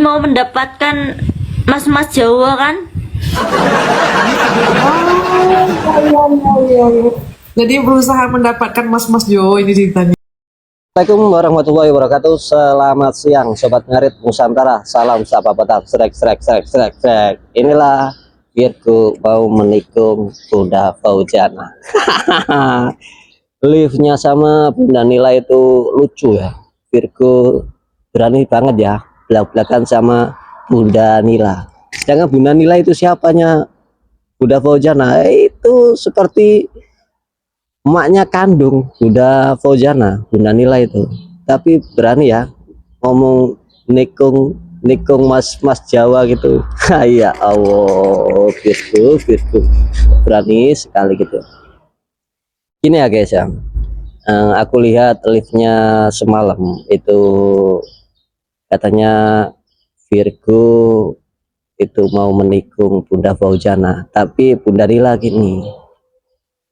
mau mendapatkan mas-mas Jawa kan? Jadi berusaha mendapatkan mas-mas Jawa ini ceritanya. Assalamualaikum warahmatullahi wabarakatuh. Selamat siang Sobat Ngarit Nusantara. Salam sapa petang. Srek srek srek srek srek. Inilah Virgo mau menikung Bunda Fauzana. Liftnya sama Bunda Nila itu lucu ya. Virgo berani banget ya belak-belakan sama Bunda Nila. Sedangkan Bunda Nila itu siapanya? Bunda Fauzana itu seperti emaknya kandung Bunda Fauzana, Bunda Nila itu. Tapi berani ya ngomong nikung mas Jawa gitu. Ya Allah, Virgo berani sekali gitu. Ini ya guys ya, aku lihat liftnya semalam itu katanya Virgo itu mau menikung Bunda Fauzana, tapi Bunda Nila gini,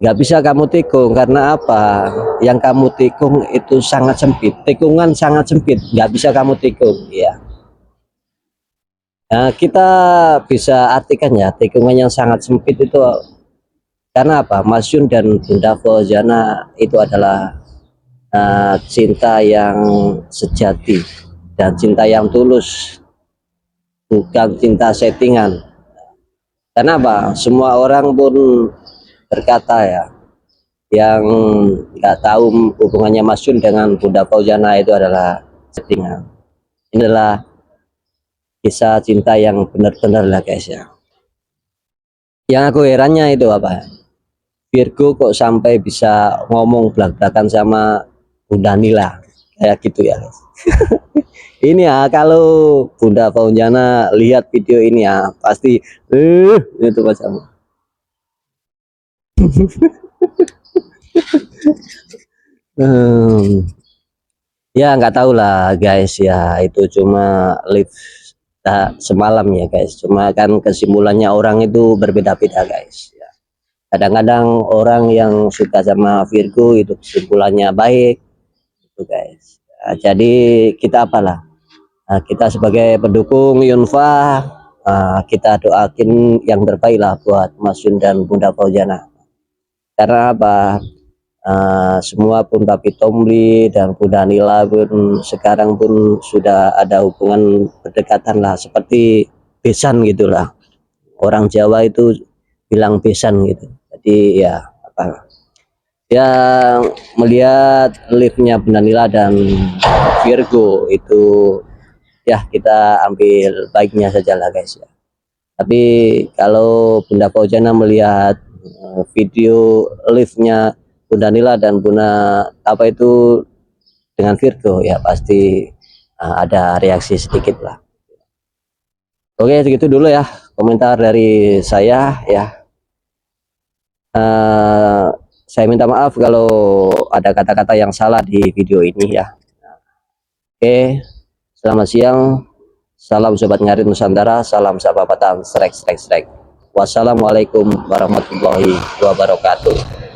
nggak bisa kamu tikung. Karena apa? Yang kamu tikung itu sangat sempit, tikungan sangat sempit, nggak bisa kamu tikung ya. Nah, kita bisa artikan ya, tikungan yang sangat sempit itu karena apa? Mas Yun dan Bunda Fauzana itu adalah cinta yang sejati dan cinta yang tulus, bukan cinta settingan. Karena apa? Semua orang pun berkata ya, yang nggak tahu hubungannya Mas Yun dengan Bunda Fauzana itu adalah settingan. Ini adalah kisah cinta yang benar-benar lah guys ya. Yang aku herannya itu apa? Virgo kok sampai bisa ngomong belak-belakan sama Bunda Nila kayak gitu ya guys. Ini ya, kalau Bunda Fauzana lihat video ini ya pasti itu macam ya nggak tahu lah guys ya, itu cuma live semalam ya guys. Cuma kan kesimpulannya orang itu berbeda-beda guys ya. Kadang-kadang orang yang suka sama Virgo itu kesimpulannya baik itu guys. Nah, jadi kita apalah, kita sebagai pendukung Yunfa, kita doakin yang terbaik lah buat Mas Yun dan Bunda Fauzana. Karena apa? Semua pun Papi Tomli dan Bunda Nila pun sekarang pun sudah ada hubungan berdekatan lah, seperti besan gitulah. Orang Jawa itu bilang besan gitu. Jadi ya apa? Yang melihat liftnya Bunda Nila dan Virgo itu ya kita ambil baiknya saja lah guys ya. Tapi kalau Bunda Fauzana melihat video liftnya Bunda Nila dan Bunda apa itu dengan Virgo ya pasti ada reaksi sedikit lah. Oke, segitu dulu ya komentar dari saya ya. Saya minta maaf kalau ada kata-kata yang salah di video ini ya. Oke, selamat siang. Salam Sobat Ngarit Nusantara. Salam sapa petang. Srek srek srek. Wassalamualaikum warahmatullahi wabarakatuh.